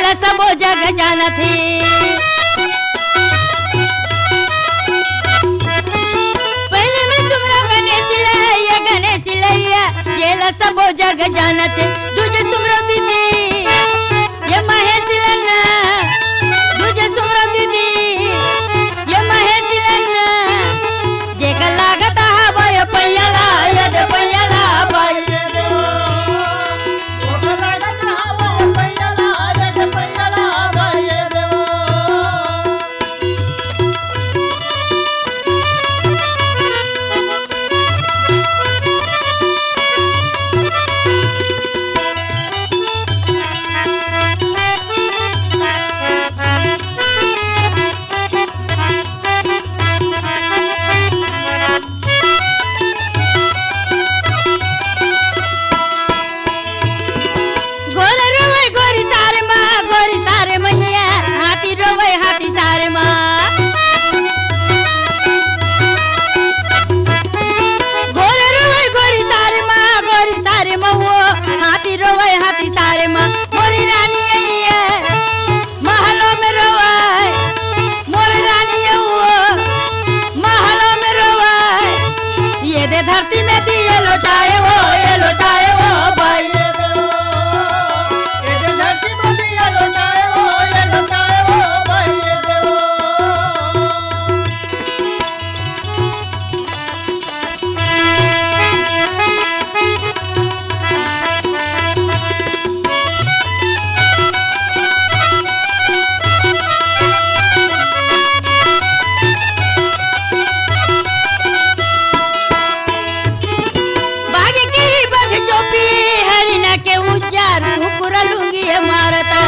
जेला सबो जग जानत है। पहले में सुमरो गणेश लैया गणेश लैया जेला सबो जग जानत है। तुझे सुमरो दीदी ये महेश लन्ना तुझे सुमरो दीदी ये महेश लन्ना जेका लागत हवा पैयाला यद पैयाला बाई सारे माँ मोरी रानी महलों में रोवाए मोरी रानी महलों में रोवाए ये दे धरती में दिए लौटाए वो भाई ये दे धरती में दिए लौटाए वो भाई लूंगी मारता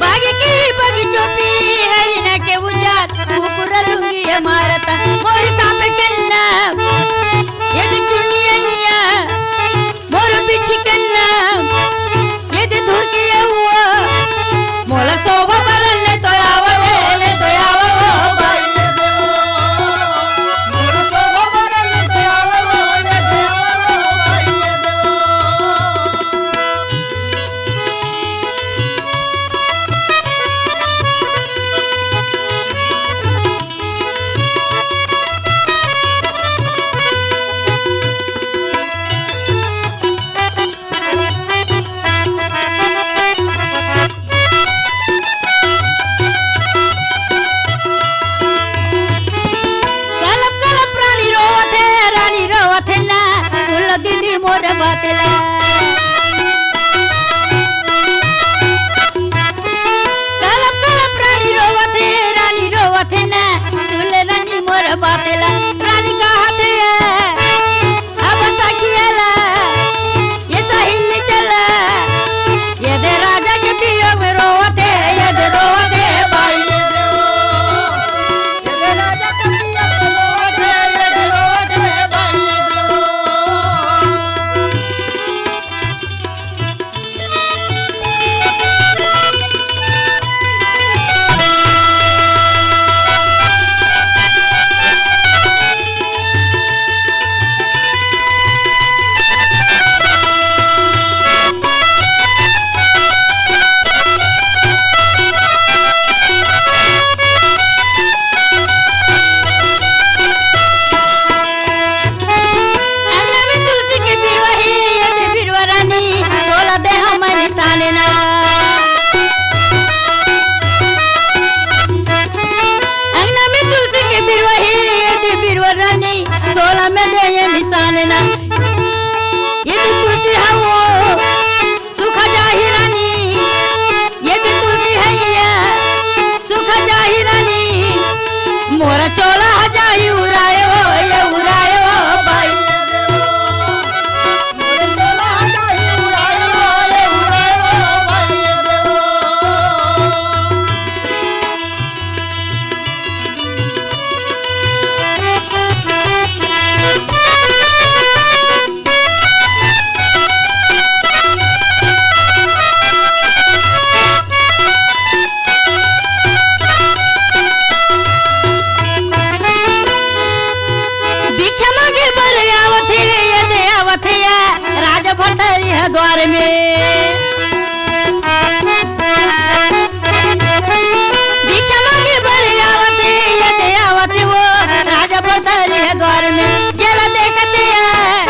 बागी की बगीचों पे हरिना के उजात कुकुर लूंगी मारता मोरी सांप कन्ना यदि चुनिया मोर बिछी कन्ना यदि धुर की हुआ मोला शोभा बरन तो आवले भाई दीदी मोर बातेला कलप कलप रानी रोवते ना सुले रानी मोर बातेला रानी कहते अब सखियाला ये सहिल चला ये दे राजा के वियोग में रोवते ये दे रोवते भाई ये दे राजा के वियोग में रोवते ये दे रोवते भाई तोला में दे ये निशान ना ये तुलसी है वो सुखा जाही रानी ये तुलसी है ये सुखा जाही रानी मोरा चोला जाही उड़ाए वो भाई मोरा चोला जाही उड़ाए वो भाई द्वार में दीक्षा मांगे बड़े आवते ये आवते वो राजा पधारे है द्वार में जेला देखते हैं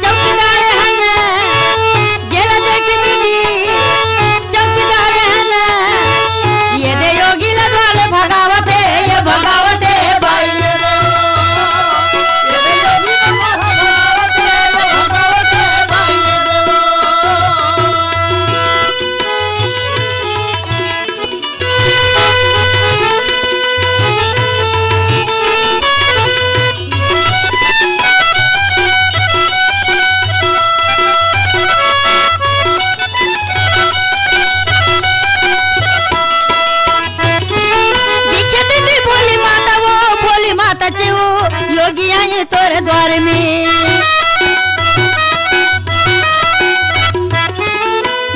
चौकीदार है ना जेला देखती थी चौकीदार है ना ये दे योगी द्वार भगावते ये भगावते भाई योगी आए तोर द्वार में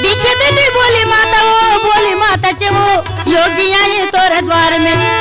दीक्षा देती बोली माता चे वो योगी आए तोर द्वार में